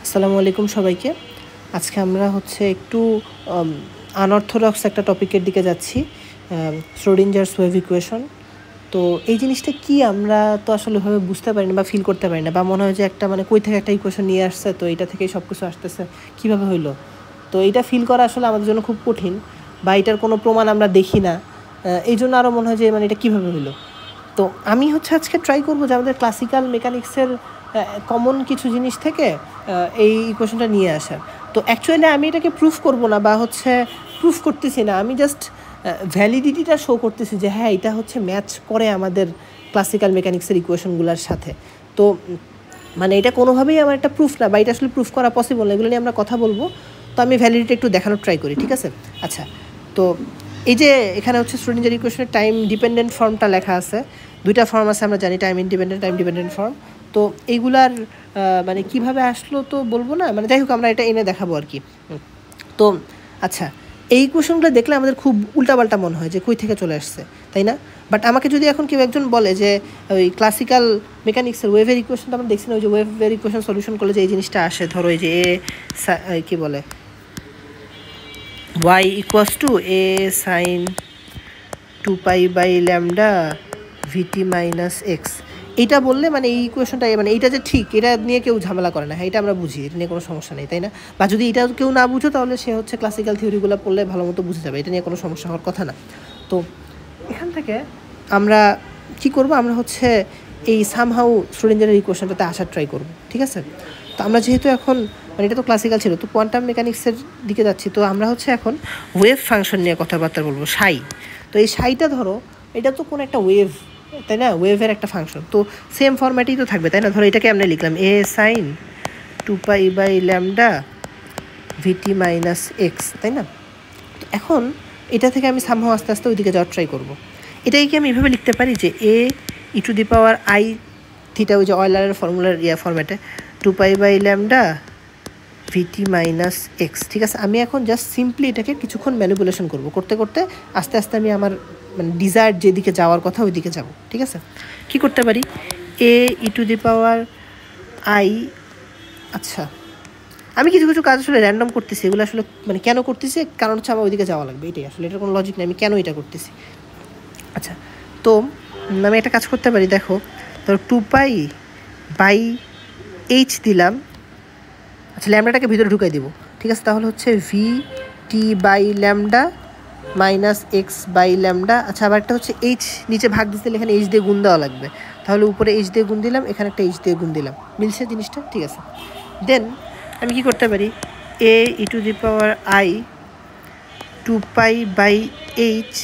আসসালামু আলাইকুম সবাইকে। আজকে আমরা একটু আনঅর্থোডক্স একটা টপিকের দিকে যাচ্ছি, শ্রোডিঞ্জারস ওয়েভ ইকুয়েশন। তো এই জিনিসটা কি আমরা তো আসলে ওইভাবে বুঝতে পারি না বা ফিল করতে পারি না, বা মনে হয় যে একটা কই থেকে একটা ইকুয়েশন নিয়ে আসছে, তো এটা থেকেই সব কিছু আসতেছে, কীভাবে হইলো। তো এইটা ফিল করা আসলে আমাদের জন্য খুব কঠিন, বা এটার কোনো প্রমাণ আমরা দেখি না। এই জন্য আরও মনে হয় যে এটা কীভাবে হইলো। তো আমি আজকে ট্রাই করবো যে আমাদের ক্লাসিক্যাল মেকানিক্সের কমন কিছু জিনিস থেকে এই ইকুয়েশনটা নিয়ে আসার। তো অ্যাকচুয়ালি আমি এটাকে প্রুফ করব না, বা প্রুফ করতেছি না, আমি জাস্ট ভ্যালিডিটিটা শো করতেছি যে হ্যাঁ এটা ম্যাচ করে আমাদের ক্লাসিক্যাল মেকানিক্সের ইকুয়েশনগুলোর সাথে। তো এটা কোনোভাবেই আমার একটা প্রুফ না, বা এটা আসলে প্রুফ করা পসিবল না, এগুলো নিয়ে আমরা কথা বলবো। তো আমি ভ্যালিডিটি একটু দেখানোর ট্রাই করি, ঠিক আছে? আচ্ছা, তো এই যে এখানে শ্রোডিঞ্জার ইকুয়েশনের টাইম ডিপেন্ডেন্ট ফর্মটা লেখা আছে। দুইটা ফর্ম আছে আমরা জানি, time independent, time dependent form. তো এইগুলার কিভাবে আসলো তো বলবো না, যাই হোক আমরা এটা এনে দেখাবো আর কি। তো আচ্ছা, এই ইকুয়েশনগুলো দেখলে আমাদের খুব উল্টাপাল্টা মনে হয় যে কই থেকে চলে আসছে, তাই না? বাট আমাকে যদি এখন কেউ একজন বলে যে ওই ক্লাসিক্যাল মেকানিক্সের ওয়েভের ইকুয়েশনটা আমরা দেখছি না, ওই যে ওয়েভের ইকুয়েশন সলিউশন করলে যে এই জিনিসটা আসে, ধরো এই যে কী বলে y equals to a sine 2π/λ vt minus x, এইটা বললে এই ইকুয়েশনটা এইটা যে ঠিক, এটা নিয়ে কেউ ঝামেলা করে না। হ্যাঁ, এটা আমরা বুঝি, এটা নিয়ে কোনো সমস্যা নেই, তাই না? বা যদি এটা কেউ না বুঝো তাহলে সে ক্লাসিক্যাল থিওরিগুলো পড়লে ভালো মতো বুঝে যাবে, এটা নিয়ে কোনো সমস্যা হওয়ার কথা না। তো এখান থেকে আমরা কি করব, আমরা এই সামহাউ শ্রোডিঞ্জারের ইকুয়েশনটাতে আসার ট্রাই করব, ঠিক আছে? তো আমরা যেহেতু এখন এটা তো ক্লাসিক্যাল ছিল, তো কোয়ান্টাম মেকানিক্সের দিকে যাচ্ছি, তো আমরা এখন ওয়েভ ফাংশন নিয়ে কথাবার্তা বলবো, সাই। তো এই সাইটা ধরো এটা তো কোনো একটা ওয়েভ, তাই না? ওয়েভের একটা ফাংশন, তো সেম ফরম্যাটেই তো থাকবে, তাই না? ধরো এটাকে আমরা লিখলাম a sine 2π/λ vt minus x, তাই না? তো এখন এটা থেকে আমি সামহাও আস্তে আস্তে ওইদিকে যাওয়ার ট্রাই করবো। এটাকে কি আমি এভাবে লিখতে পারি যে a e⁻i থিটা, ওই যে অয়লারের ফর্মুলার ফরম্যাটে 2π/λ vt মাইনাস এক্স, ঠিক আছে? আমি এখন জাস্ট সিম্পলি এটাকে কিছুক্ষণ ম্যানিপুলেশন করবো, করতে করতে আস্তে আস্তে আমি আমার ডিজায়ার্ড যেদিকে যাওয়ার কথা ওই দিকে যাবো, ঠিক আছে? কি করতে পারি, a e⁻i, আচ্ছা আমি কিছু কিছু কাজ আসলে র্যান্ডম করতেছি, এগুলো আসলে কেন করতেছি, কারণ আমার ওইদিকে যাওয়া লাগবে, এটাই আসলে, এটার কোনো লজিক নেই আমি কেন এটা করতেছি। আচ্ছা, তো আমি একটা কাজ করতে পারি, দেখো ধরো 2π/h দিলাম, আচ্ছা ল্যামডাটাকে ভিতরে ঢুকাই দিব, ঠিক আছে? তাহলে vt/λ মাইনাস x/λ। আচ্ছা, আবার একটা h নিচে ভাগ দিতে, এখানে h দিয়ে গুণ দেওয়া লাগবে, তাহলে উপরে h দিয়ে গুণ দিলাম, এখানে একটা h দিয়ে গুণ দিলাম, মিলছে জিনিসটা, ঠিক আছে? দেন আমি কি করতে পারি, a e⁻i 2π/h,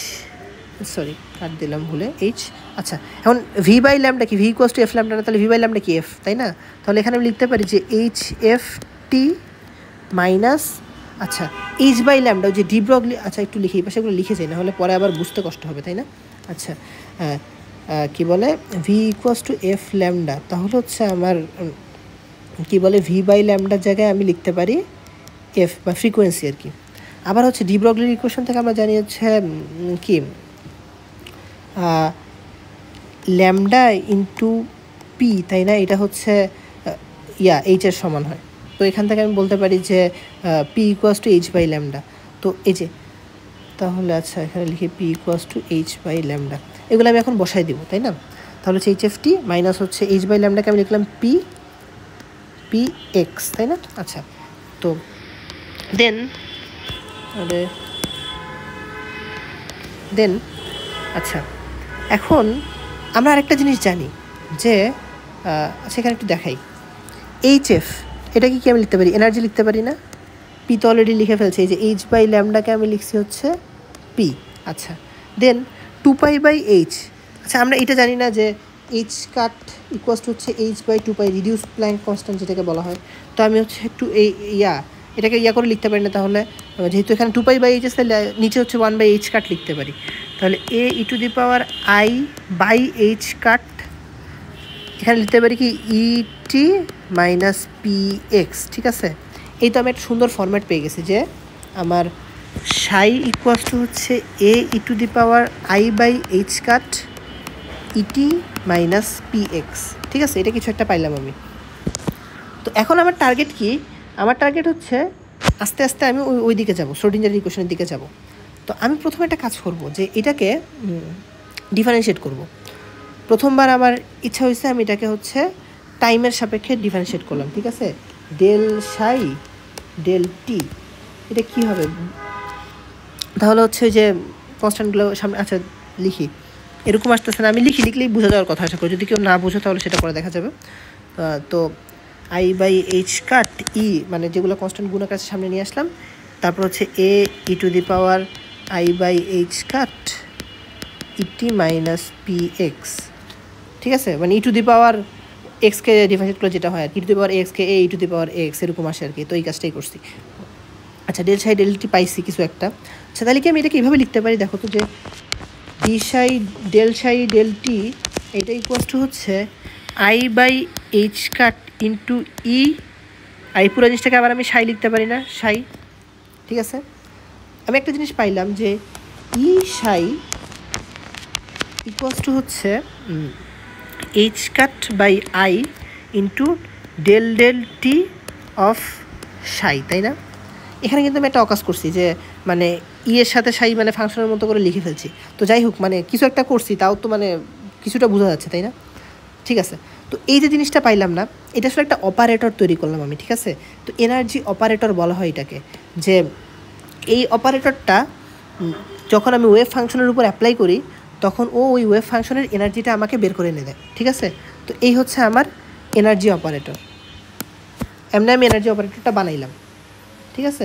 সরি কাট দিলাম ভুলে h। আচ্ছা, এখন v/λ কি, v equals to f lambda না, তাহলে v/λ কি f, তাই না? তাহলে এখানে আমি লিখতে পারি যে hft মাইনাস, আচ্ছা h/λ, ওই যে ডি ব্রগলি, আচ্ছা একটু লিখে এই পাশে এগুলো লিখে যাই, না হলে পরে আবার বুঝতে কষ্ট হবে, তাই না? আচ্ছা, কি বলে v equals to f lambda, তাহলে আমার কি বলে v/λ জায়গায় আমি লিখতে পারি f বা ফ্রিকোয়েন্সি আর কি। আবার ডি ব্রগলির ইকুয়েশন থেকে আমরা জানি কি ল্যামডা ইন্টু পি, তাই না? এটা এইচ এর সমান হয়। তো এখান থেকে আমি বলতে পারি যে পি ইকুয়ালস টু h/λ। তো এই যে তাহলে আচ্ছা এখানে লিখি পি ইকুয়ালস টু h/λ, এগুলো আমি এখন বসাই দিব, তাই না? তাহলে hft মাইনাস h/λকে আমি লিখলাম পি এক্স, তাই না? আচ্ছা, তো দেন আচ্ছা এখন আমরা আরেকটা জিনিস জানি যে সেখানে একটু দেখাই, hf এটাকে কি আমি লিখতে পারি, এনার্জি লিখতে পারি না? পি তো অলরেডি লিখে ফেলছে, এই যে h/λকে আমি লিখছি পি। আচ্ছা, দেন 2π/h, আচ্ছা আমরা এটা জানি না যে h cut equals to h/2π, reduce Planck constant যেটাকে বলা হয়। তো আমি একটু এটাকে করে লিখতে পারি না, তাহলে যেহেতু এখানে 2π/h আছে, নিচে 1/h কাট লিখতে পারি, তাহলে a e⁻i/h কাট, এখানে লিখতে পারি কি et মাইনাস পি এক্স, ঠিক আছে? এই তো আমি একটা সুন্দর ফরম্যাট পেয়ে গেছি যে আমার সাই equals to a e⁻i/h cut et minus P x, ঠিক আছে? এটা কিছু একটা পাইলাম আমি। তো এখন আমার টার্গেট কি? আমার টার্গেট হচ্ছে আস্তে আস্তে আমি ওই দিকে যাব, শ্রোডিঞ্জার ইকুয়েশনের দিকে যাব। তো আমি প্রথমে একটা কাজ করব যে এটাকে ডিফারেন্সিয়েট করব। প্রথমবার আমার ইচ্ছা হয়েছে আমি এটাকে হচ্ছে টাইমের সাপেক্ষে ডিফারেন্সিয়েট করলাম, ঠিক আছে? ডেল সাই ডেল টি, এটা কী হবে তাহলে হচ্ছে যে কনস্ট্যান্টগুলো সামনে, আচ্ছা লিখি, এরকম আসতেছে না, আমি লিখলেই বোঝা যাওয়ার কথা আশা করি। যদি কেউ না বোঝে তাহলে সেটা পরে দেখা যাবে। তো i by H cut e, মানে যেগুলো কনস্ট্যান্ট গুণাকার সামনে নিয়ে আসলাম, তারপর হচ্ছে এ ই to the power i by H cut ET minus P x, ঠিক আছে? মানে ই টু দি পাওয়ার এক্সকে ডিফারেন্সিয়েট করলে যেটা হয় আর কি, ই টু দি পাওয়ার এক্সকে এ ই টু দি পাওয়ার এক্স এরকম আসে আর কি। তো এই কাজটাই করছি। আচ্ছা, ডেল সাই ডেল টি পাইছি কিছু একটা। আচ্ছা, তাহলে কি আমি এটাকে এইভাবে লিখতে পারি? দেখো তো, যে ডি সাই ডেল টি এটা ইকুয়ালস টু হচ্ছে I by H cut into E, I পুরো জিনিসটাকে আবার আমি সাই লিখতে পারি না, সাই, ঠিক আছে? আমি একটা জিনিস পাইলাম যে ই সাই ইকুয়ালস টু হচ্ছে H cut by I into del T of psi, তাই না? এখানে কিন্তু আমি একটা অকাজ করছি যে মানে এর সাথে সাই মানে ফাংশনের মতো করে লিখে ফেলছি। তো যাই হোক, মানে কিছু একটা করছি, তাও তো মানে কিছুটা বোঝা যাচ্ছে, তাই না? ঠিক আছে। তো এই যে জিনিসটা পাইলাম না, এটা আসলে একটা অপারেটর তৈরি করলাম আমি, ঠিক আছে? তো এনার্জি অপারেটর বলা হয় এটাকে। যে এই অপারেটরটা যখন আমি ওয়েভ ফাংশনের উপর অ্যাপ্লাই করি তখন ওই ওয়েভ ফাংশনের এনার্জিটা আমাকে বের করে এনে দেয়, ঠিক আছে? তো এই হচ্ছে আমার এনার্জি অপারেটর। এমনি আমি এনার্জি অপারেটরটা বানাইলাম, ঠিক আছে?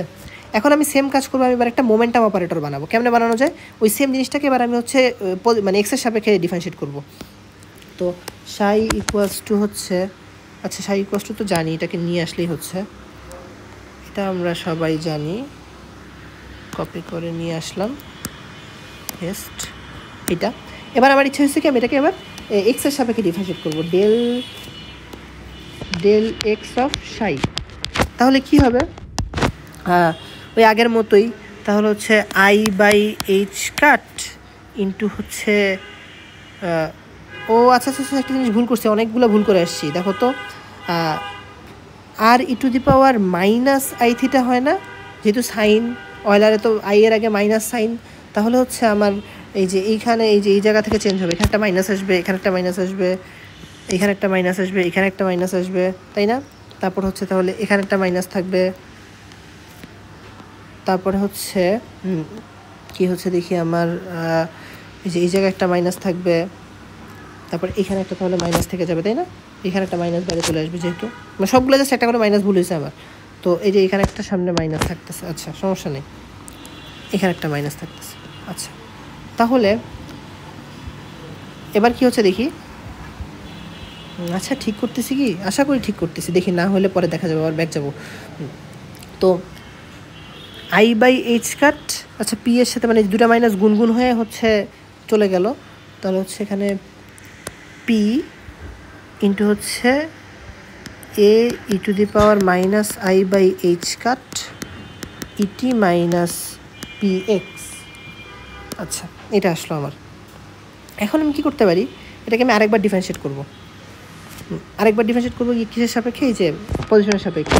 এখন আমি সেম কাজ করবো, আমি এবার একটা মোমেন্টাম অপারেটর বানাবো। কেমনে বানানো যায়? ওই সেম জিনিসটাকে এবার আমি হচ্ছে মানে এক্সের সাপেক্ষে ডিফারেন্সিয়েট করবো। তো সাই ইকুয়ালস টু হচ্ছে, আচ্ছা সাই ইকুয়ালস টু তো জানি, এটাকে নিয়ে আসলেই হচ্ছে, এটা আমরা সবাই জানি, কপি করে নিয়ে আসলাম পেস্ট এটা। এবার আমার ইচ্ছা হচ্ছে কি আমি এটাকে এবার এক্সের সাপেক্ষে ডিফারেন্সিয়েট করবো, ডেল এক্স অফ সাই। তাহলে কি হবে? ওই আগের মতোই, তাহলে হচ্ছে I by H cut into হচ্ছে ও আচ্ছা আচ্ছা একটা জিনিস ভুল করছি, অনেকগুলো ভুল করে আসছি। দেখো তো, আর e to the power minus i theta হয় না, যেহেতু সাইন অয়লারে তো আই এর আগে মাইনাস সাইন, তাহলে হচ্ছে আমার এই যে এইখানে এই যে এই জায়গা থেকে চেঞ্জ হবে, এখানে একটা মাইনাস আসবে, এখানে একটা মাইনাস আসবে, এখানে একটা মাইনাস আসবে, এখানে একটা মাইনাস আসবে, তাই না? তারপর হচ্ছে তাহলে এখানে একটা মাইনাস থাকবে, তারপরে হচ্ছে কি হচ্ছে দেখি আমার এই যে এই জায়গায় একটা মাইনাস থাকবে, তারপর এখানে একটা তাহলে মাইনাস থেকে যাবে, তাই না? এখানে একটা মাইনাস বাইরে চলে আসবে, যেহেতু মানে সবগুলো জাস্ট একটা করে মাইনাস ভুল হয়েছে আমার। তো এই যে এখানে একটা সামনে মাইনাস থাকতেছে, আচ্ছা সমস্যা নেই, এখানে একটা মাইনাস থাকতেছে। আচ্ছা, তাহলে এবার কি হচ্ছে দেখি। আচ্ছা ঠিক করতেছি কি, আশা করি ঠিক করতেছি, দেখি না হলে পরে দেখা যাবে, আবার ব্যাক যাবো। তো আই বাই এইচ কাট, আচ্ছা পি এর সাথে মানে দুটা মাইনাস গুনগুন হয়ে হচ্ছে চলে গেল, তাহলে হচ্ছে এখানে পি ইন্টু হচ্ছে এ ই to the power minus I by H cut ET minus P X. আচ্ছা, এটা আসলো আমার। এখন আমি কী করতে পারি, এটাকে আমি আরেকবার ডিফারেন্সিয়েট করবো, কিসের সাপেক্ষে? এই যে পজিশনের সাপেক্ষে।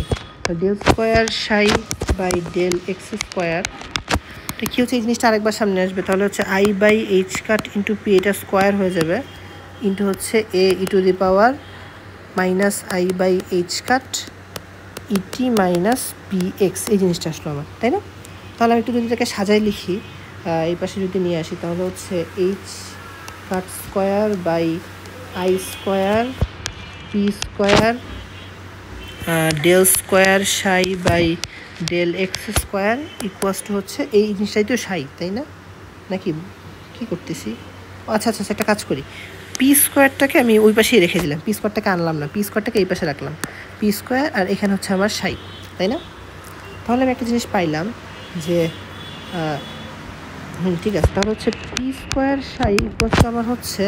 Del square psi by del X square, এটা কী হচ্ছে এই জিনিসটা আরেকবার সামনে আসবে, তাহলে হচ্ছে I by H cut into P, এটা স্কোয়ার হয়ে যাবে, ইন্টু হচ্ছে এ ই to the power minus I by H cut ET minus P X, এই জিনিসটা আসলো আমার, তাই না? তাহলে আমি একটু যদি এটাকে সাজাই লিখি, এই পাশে যদি নিয়ে আসি, তাহলে হচ্ছে H cut square by I square P square del square psi by del X square equals to হচ্ছে এই জিনিসটাই তো সাই, তাই না? নাকি কী করতেছি? আচ্ছা আচ্ছা একটা কাজ করি, পি স্কোয়ারটাকে আমি ওই পাশেই রেখে দিলাম, পি স্কোয়ারটাকে আনলাম না, পি স্কোয়ারটাকে এই পাশে রাখলাম, পি স্কোয়ার আর এখানে হচ্ছে আমার সাই, তাই না? তাহলে আমি একটা জিনিস পাইলাম যে ঠিক আছে, তাহলে হচ্ছে P square psi equals to আমার হচ্ছে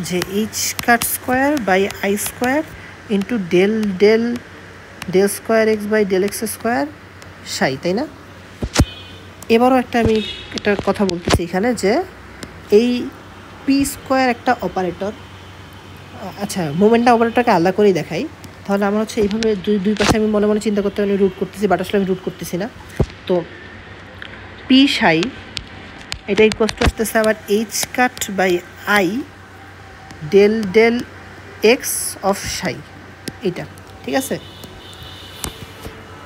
যে H cut square by I square into del square X by del X square psi, তাই না? এবারও আমি একটা কথা বলতেছি এখানে, যে এই পি স্কোয়ার একটা অপারেটর, আচ্ছা মোমেন্টাম অপারেটরকে আলাদা করেই দেখাই, তাহলে আমার হচ্ছে এইভাবে দুই পাশে আমি মনে মনে চিন্তা করতে আমি রুট করতেছি, বাট আসলে আমি রুট করতেছি না। তো পি সাই এটা ইকুয়ালস টু আসতেছে আমার H cut by I del del X of psi, এইটা ঠিক আছে।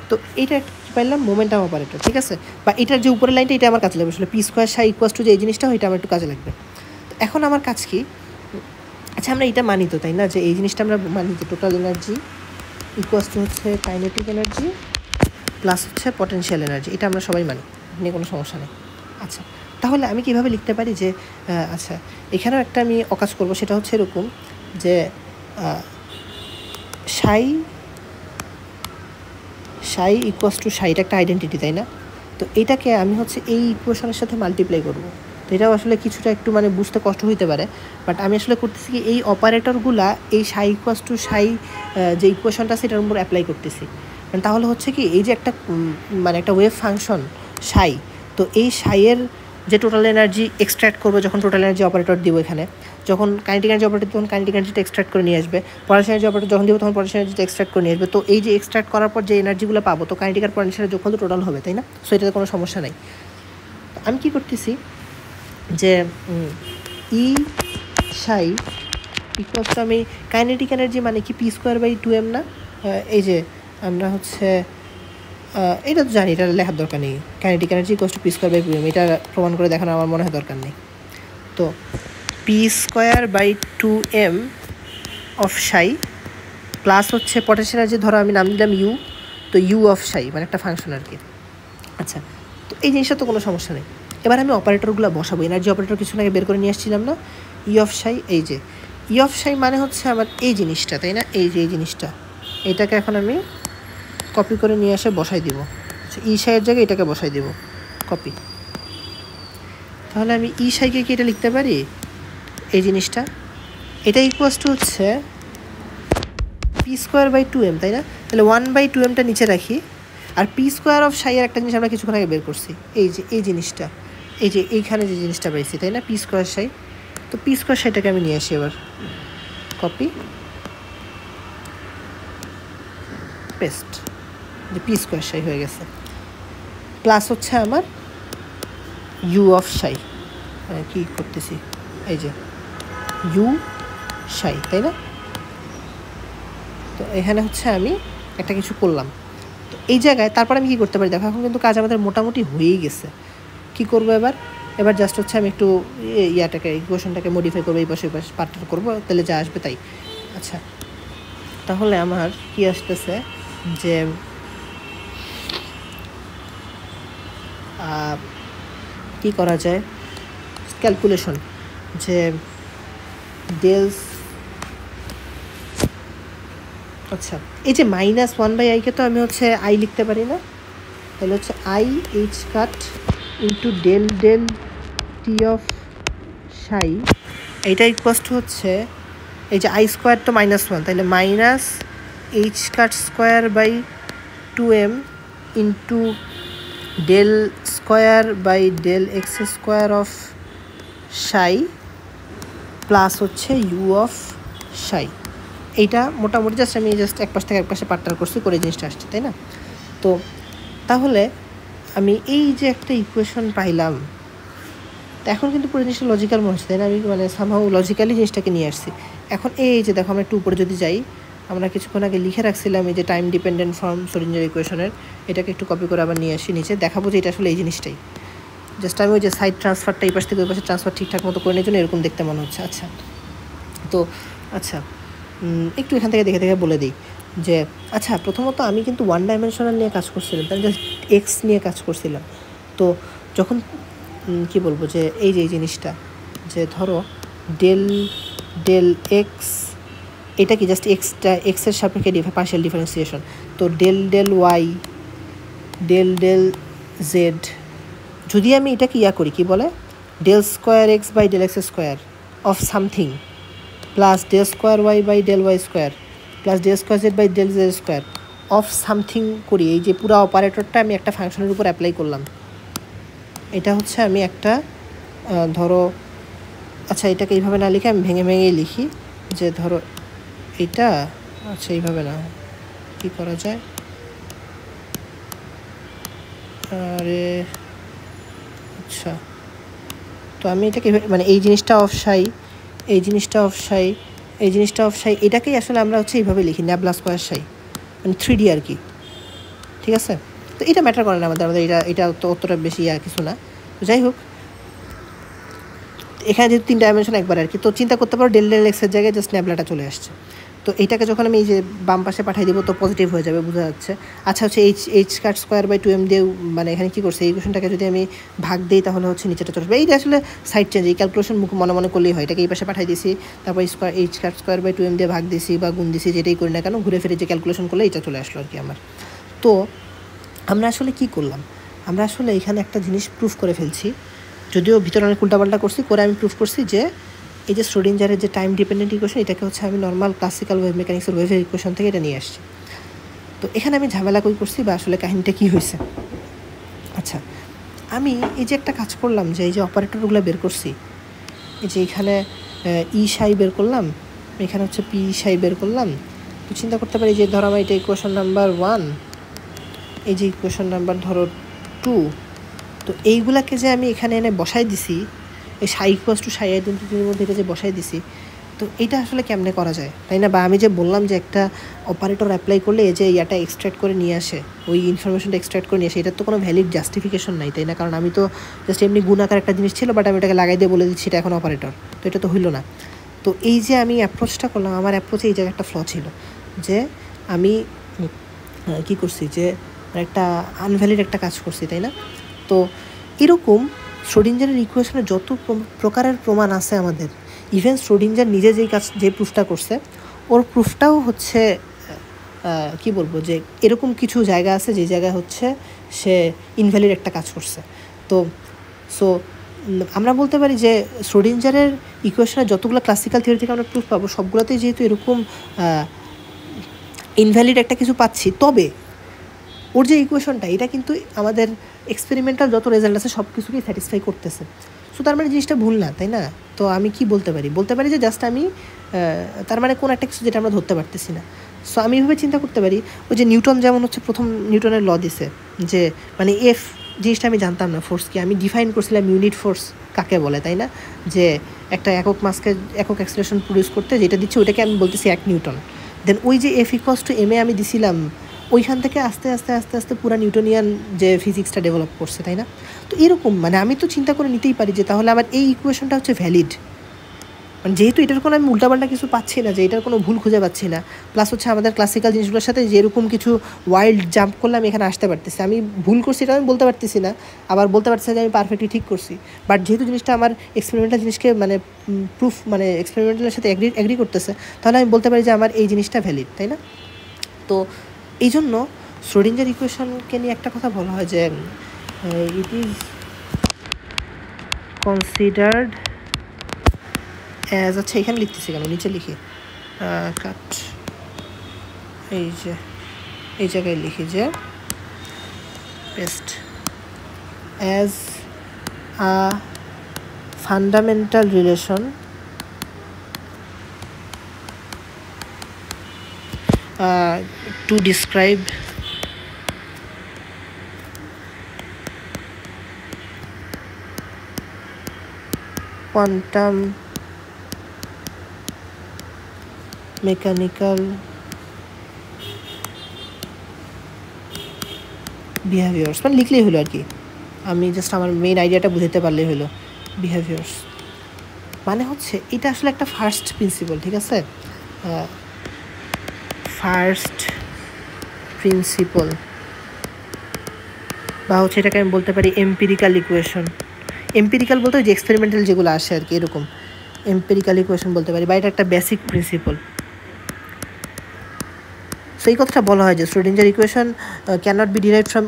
তো এইটা পাইলাম মোমেন্টাম অপারেটর, ঠিক আছে। বা এটার যে উপরের লাইনটা এটা আমার কাজে লাগবে, আসলে P square psi equals two যে এই জিনিসটা ওইটা আমার একটু কাজে লাগবে। তো এখন আমার কাজ কি, আচ্ছা আমরা এটা মানি তো, তাই না, যে এই জিনিসটা আমরা মানি যে টোটাল এনার্জি ইকুয়ালস টু হচ্ছে কাইনেটিক এনার্জি প্লাস হচ্ছে পটেনশিয়াল এনার্জি, এটা আমরা সবাই মানি, নিয়ে কোনো সমস্যা নেই। আচ্ছা তাহলে আমি কীভাবে লিখতে পারি যে আচ্ছা এখানেও একটা আমি অকাজ করব, সেটা হচ্ছে এরকম যে সাই সাই ইকুয়ালস টু সাই, এটা একটা আইডেন্টিটি, তাই না। তো এটাকে আমি হচ্ছে এই ইকুয়েশনের সাথে মাল্টিপ্লাই করব। তো এটাও আসলে কিছুটা একটু মানে বুঝতে কষ্ট হইতে পারে, বাট আমি আসলে করতেছি কি এই অপারেটরগুলা এই সাই ইকুয়ালস টু সাই যে ইকুয়েশনটা আছে এটার উপর অ্যাপ্লাই করতেছি। মানে তাহলে হচ্ছে কি এই যে একটা মানে একটা ওয়েভ ফাংশন সাই, তো এই সাইয়ের যে টোটাল এনার্জি এক্সট্র্যাক্ট করবো যখন টোটাল এনার্জি অপারেটর দিব এখানে, যখন কাইনেটিক এনার্জি অপারেটর তখন কাইনেটিক এনার্জিটা এক্সট্র্যাক্ট করে নিয়ে আসবে, পটেনশিয়াল এনার্জি অপারেটর যখন দিব তখন পটেনশিয়াল এনার্জিটা এক্সট্র্যাক্ট করে নিয়ে আসবে। তো এই যে এক্সট্র্যাক্ট করার পর যে এনার্জিগুলো পাবো, তো কাইনেটিক আর পটেনশিয়াল যোগফল তো টোটাল হবে, তাই না। সো এটাতে কোনো সমস্যা নাই। আমি কি করতেছি যে ই সাই ইকুয়ালস টু আমি কাইনেটিক এনার্জি মানে কি পি স্কোয়ার বাই 2m না, এই যে আমরা হচ্ছে এটা তো জানি, এটা লেখার দরকার নেই, kinetic energy equals to P square by 2m, এটা প্রমাণ করে দেখানো আমার মনে হয় দরকার নেই। তো P square by 2m of psi plus হচ্ছে পটেনশিয়াল এনার্জি, ধরো আমি নাম দিলাম ইউ, তো ইউ অফ সাই মানে একটা ফাংশন আর কি। আচ্ছা তো এই জিনিসটা তো কোনো সমস্যা নেই। এবার আমি অপারেটরগুলো বসাবো, এনার্জি অপারেটর কিছু আগে বের করে নিয়ে আসছিলাম না, ই অফ সাই, এই যে ই অফ সাই মানে হচ্ছে আমার এই জিনিসটা, তাই না, এই যে এই জিনিসটা, এইটাকে এখন আমি কপি করে নিয়ে এসে বসাই দিব, ই সাইয়ের জায়গায় এটাকে বসাই দিব, কপি। তাহলে আমি ই সাইকে কি এটা লিখতে পারি, এই জিনিসটা, এটা ইকুয়ালস টু হচ্ছে পি স্কোয়ার বাই 2m, তাই না। তাহলে 1/2mটা নিচে রাখি, আর পি স্কোয়ার অফ সাইয়ের একটা জিনিস আমরা কিছুক্ষণ আগে বের করছি, এই যে এই জিনিসটা, এই যে এইখানে যে জিনিসটা পাইছি, তাই না, পি স্কোয়ার সাই। তো পি স্কোয়ার সাইটাকে আমি নিয়ে আসি এবার, কপি পেস্ট, যে পি স্কোয়ার সাই হয়ে গেছে, প্লাস হচ্ছে আমার ইউ অফ সাই, কি করতেছি, এই যে ইউ সাই, তাই না। তো এখানে হচ্ছে আমি একটা কিছু করলাম, তো এই জায়গায় তারপর আমি কী করতে পারি দেখো, এখন কিন্তু কাজ আমাদের মোটামুটি হয়েই গেছে। কি করবো এবার জাস্ট হচ্ছে আমি একটু ইয়াটাকে ইকুয়েশনটাকে মডিফাই করবো, এই পাশে পার্টটা করবো, তাহলে যা আসবে তাই। আচ্ছা তাহলে আমার কি আসতেছে যে কি করা যায় ক্যালকুলেশন, যে ডেলস, আচ্ছা এই যে -1/i-কে তো আমি হচ্ছে আই লিখতে পারি না, তাহলে হচ্ছে I H cut into del del T of psi, এইটা ইকুয়ালস টু হচ্ছে এই যে আই স্কোয়ার তো -1, তাহলে minus H cut square by 2m into del square by del X square of psi plus হচ্ছে ইউ অফ সাই। এইটা মোটামুটি just আমি এক পাশ থেকে এক পাশে পার্টনার করছি, করে জিনিসটা আসছে, তাই না। তো তাহলে আমি এই যে একটা ইকুয়েশন পাইলাম, তো এখন কিন্তু পুরো জিনিসটা লজিক্যাল মনে হচ্ছে, তাই না, আমি মানে সামহাউ লজিক্যালি জিনিসটাকে নিয়ে আসছি। এখন এই যে দেখো আমরা একটু উপরে যদি যাই, আমরা কিছুক্ষণ আগে লিখে রাখছিলাম এই যে টাইম ডিপেন্ডেন্ট ফর্ম শ্রোডিঞ্জার ইকুয়েশনের, এটাকে একটু কপি করে আবার নিয়ে আসি নিচে, দেখাবো যে এটা আসলে এই জিনিসটাই, জাস্ট আমি ওই যে সাইড ট্রান্সফারটা এই পাশ থেকে ওই পাশে ট্রান্সফার ঠিকঠাক মতো করে নেওয়ার জন্য এরকম দেখতে মনে হচ্ছে। আচ্ছা তো আচ্ছা একটু এখান থেকে দেখে দেখে বলে দিই যে আচ্ছা প্রথমত আমি কিন্তু 1 ডাইমেনশনাল নিয়ে কাজ করছিলাম, তাই জাস্ট এক্স নিয়ে কাজ করছিলাম। তো যখন কি বলবো যে এই যে এই জিনিসটা, যে ধরো ডেল ডেল এক্স, এটা কি জাস্ট এক্সের সাপেক্ষে পার্শিয়াল ডিফারেন্সিয়েশন, তো del del Y del del Z, যদি আমি এটাকে করি কি বলে del square X by del X square of something plus del square Y by del Y square plus del square Z by del Z square of something করি, এই যে পুরো অপারেটরটা আমি একটা ফাংশনের উপর অ্যাপ্লাই করলাম। এটা হচ্ছে আমি একটা ধরো, আচ্ছা এটাকে এইভাবে না লিখে আমি ভেঙে ভেঙেই লিখি, যে ধরো এটা আচ্ছা এইভাবে না, কি করা যায়, আরে আচ্ছা, তো আমি এটাকে মানে এই জিনিসটা অফসাই, এই জিনিসটা অফসাই, এই জিনিসটা অফসাই, এটাকেই আসলে আমরা হচ্ছে এইভাবে লিখি ন্যাবলা স্কোয়ার সাই, মানে 3D আর কি, ঠিক আছে। তো এটা ম্যাটার করে না আমাদের, এটা তো অতটা বেশি আর কিছু না। তো যাই হোক, এখানে যেহেতু 3 ডাইমেনশন একবার আর কি, তো চিন্তা করতে পারো ডেল ডেল এক্সের জায়গায় জাস্ট ন্যাবলাটা চলে আসছে। তো এইটাকে যখন আমি এই যে বাম পাশে পাঠিয়ে দেবো তো পজিটিভ হয়ে যাবে, বোঝা যাচ্ছে। আচ্ছা হচ্ছে H cut square by 2m দিয়ে, মানে এখানে কী করছে, এই ইকুয়েশনটাকে যদি আমি ভাগ দিই তাহলে হচ্ছে নিচেটা চলে আসবে। এইটা আসলে সাইড চেঞ্জ, এই ক্যালকুলেশন মনে মনে করলেই হয়। এটাকে এই পাশে পাঠিয়ে দিছি, তারপর H cut square by 2m দিয়ে ভাগ দিছি বা গুণ দিছি, যেটাই করি না কেন, ঘুরে ফিরে যে ক্যালকুলেশন করলে এটা চলে আসলো আর কি আমার। তো আমরা আসলে কি করলাম, আমরা আসলে এখানে একটা জিনিস প্রুফ করে ফেলছি, যদিও ভিতরে অনেক উল্টাপাল্টা করছি, করে আমি প্রুফ করছি যে এই যে শ্রোডিঞ্জারের যে টাইম ডিপেন্ডেন্ট ইকুয়েশন, এটাকে হচ্ছে আমি নর্মাল ক্লাসিক্যাল ওয়েভ মেকানিক্সের ওয়েভের ইকুয়েশন থেকে এটা নিয়ে আসছি। তো এখানে আমি ঝামেলা কই করছি বা আসলে কাহিনীটা কী হয়েছে। আচ্ছা, আমি এই যে একটা কাজ করলাম, যে এই যে অপারেটরগুলো বের করছি, এই যে এখানে ই সাই বের করলাম, এখানে হচ্ছে পি সাই বের করলাম। তো চিন্তা করতে পারি যে ধরো আমার এটা ইকুয়েশন নাম্বার 1, এই যে ইকুয়েশন নাম্বার ধরো 2, তো এইগুলাকে যে আমি এখানে এনে বসাই দিছি, এই সাই ইকুয়াস টু সাই আইডেন্টিটির মধ্যে এটা যে বসাই দিছি, তো এইটা আসলে কেমনে করা যায়, তাই না? বা আমি যে বললাম যে একটা অপারেটর অ্যাপ্লাই করলে এই যে ইয়াটা এক্সট্র্যাক্ট করে নিয়ে আসে, ওই ইনফরমেশনটা এক্সট্র্যাক্ট করে নিয়ে আসে, এটার তো কোনো ভ্যালিড জাস্টিফিকেশন নাই, তাই না? কারণ আমি তো জাস্ট এমনি গুণাকার একটা জিনিস ছিল, বাট আমি এটাকে লাগাই দিয়ে বলে দিচ্ছি এটা এখন অপারেটর, তো এটা তো হইলো না। তো এই যে আমি অ্যাপ্রোচটা করলাম, আমার অ্যাপ্রোচে এই জায়গায় একটা ফ্ল ছিল, যে আমি কী করছি, যে একটা আনভ্যালিড একটা কাজ করছি, তাই না? তো এরকম শ্রোডিঞ্জারের ইকুয়েশনে যত প্রকারের প্রমাণ আছে আমাদের, ইভেন শ্রোডিঞ্জার নিজে যে প্রুফটা করছে, ওর প্রুফটাও হচ্ছে কি বলবো, যে এরকম কিছু জায়গা আছে যে জায়গায় হচ্ছে সে ইনভ্যালিড একটা কাজ করছে। তো সো আমরা বলতে পারি যে শ্রোডিঞ্জারের ইকুয়েশনের যতগুলো ক্লাসিক্যাল থিওরি থেকে আমরা প্রুফ পাবো, সবগুলোতেই যেহেতু এরকম ইনভ্যালিড একটা কিছু পাচ্ছি, তবে ওর যে ইকুয়েশনটা, এটা কিন্তু আমাদের এক্সপেরিমেন্টাল যত রেজাল্ট আছে সব কিছুকেই স্যাটিসফাই করতেছে। সো তার মানে জিনিসটা ভুল না, তাই না? তো আমি কি বলতে পারি যে জাস্ট আমি তার মানে কোন একটা কিছু যেটা আমরা ধরতে পারতেছি না। সো আমি এইভাবে চিন্তা করতে পারি, ওই যে নিউটন যেমন হচ্ছে প্রথম নিউটনের ল দিছে, যে মানে এফ জিনিসটা আমি জানতাম না, ফোর্স কি, আমি ডিফাইন করছিলাম ইউনিট ফোর্স কাকে বলে, তাই না? যে একটা একক মাসকে একক অ্যাক্সিলারেশন প্রডিউস করতে যেটা দিচ্ছে ওইটাকে আমি বলতেছি 1 নিউটন। দেন ওই যে F equals to M A আমি দিছিলাম, ওইখান থেকে আস্তে আস্তে আস্তে আস্তে পুরো নিউটনিয়ান যে ফিজিক্সটা ডেভেলপ করছে, তাই না? তো এরকম মানে আমি তো চিন্তা করে নিতেই পারি যে তাহলে আমার এই ইকুয়েশনটা হচ্ছে ভ্যালিড, মানে যেহেতু এটার কোনো আমি উল্টাপাল্টা কিছু পাচ্ছি না, যে এটার কোনো ভুল খুঁজে পাচ্ছি না, প্লাস হচ্ছে আমাদের ক্লাসিক্যাল জিনিসগুলোর সাথে যেরকম কিছু ওয়াইল্ড জাম্প করলে আমি এখানে আসতে পারতেছি, আমি ভুল করছি এটা আমি বলতে পারতেছি না, আবার বলতে পারছি যে আমি পারফেক্টলি ঠিক করছি। বাট যেহেতু জিনিসটা আমার এক্সপেরিমেন্টাল জিনিসকে মানে প্রুফ, মানে এক্সপেরিমেন্টালের সাথে এগ্রি করতেছে, তাহলে আমি বলতে পারি যে আমার এই জিনিসটা ভ্যালিড, তাই না? তো এই জন্য শ্রোডিঞ্জার ইকুয়েশনকে নিয়ে একটা কথা বলা হয় যে ইট ইজ কনসিডার্ড অ্যাজ, আচ্ছা এখানে লিখতেছি কেন, নিচে লিখি, কাট, এই যে এই জায়গায় লিখি যে পেস্ট, as a fundamental relation to describe quantum mechanical behaviors, মানে লিখলেই হলো আর কি, আমি জাস্ট আমার মেইন আইডিয়াটা বুঝতে পারলেই হলো। বিহেভিয়ার্স মানে হচ্ছে এটা আসলে একটা ফার্স্ট প্রিন্সিপল, ঠিক আছে? ফার্স্ট প্রিন্সিপল বা হচ্ছে এটাকে আমি বলতে পারি এম্পিরিক্যাল ইকুয়েশন। এম্পিরিক্যাল বলতে যে এক্সপেরিমেন্টাল যেগুলো আসে আর কি, এরকম এম্পিরিক্যাল ইকুয়েশন বলতে পারি, বা এটা একটা বেসিক প্রিন্সিপল। সো এই কথাটা বলা হয় যে Schrodinger equation cannot be derived from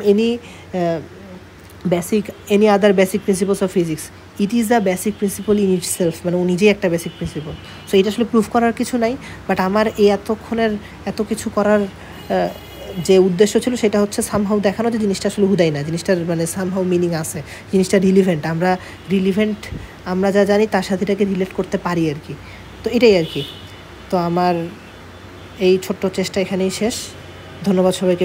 any other basic principles of physics, it is the basic principle in itself, মানে ও নিজেই একটা বেসিক প্রিন্সিপল। সো এটা আসলে প্রুফ করার কিছু নাই, বাট আমার এই এতক্ষণের এত কিছু করার যে উদ্দেশ্য ছিল সেটা হচ্ছে সামহাউ দেখানো যে জিনিসটা আসলে হুদাই না, জিনিসটার মানে সামহাউ মিনিং আছে, জিনিসটা রিলিভেন্ট, আমরা যা জানি তার সাথে এটাকে রিলেট করতে পারি আর কি। তো এটাই আর কি। তো আমার এই ছোট্ট চেষ্টা এখানেই শেষ। ধন্যবাদ সবাইকে।